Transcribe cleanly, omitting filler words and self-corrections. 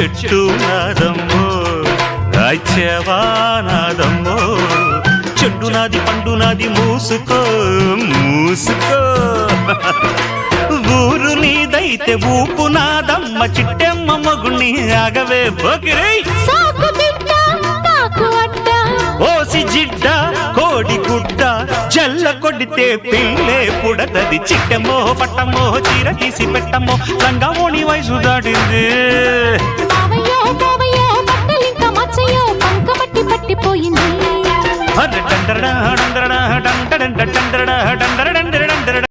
చెట్టు నాదమ్మో రాజ్యవానాదమ్మో చెట్టు నాది పండు నాది మూసుకో మూసుకో ఊరు నీదైతే ఊపు నాదమ్మ చిట్టెమ్మ మగుణ్ణి ఆగవే బొకిరై ఓసి జిడ్డ కోడి గుడ్డ జల్ల కొడితే పిల్లే పుడతది చిట్టమో పట్టమో చీర తీసి పెట్టమో లంగామోణి వయసు దాటింది పట్టిపోయింది డండరడా డండరడా డండరడా డండరడా డండరడా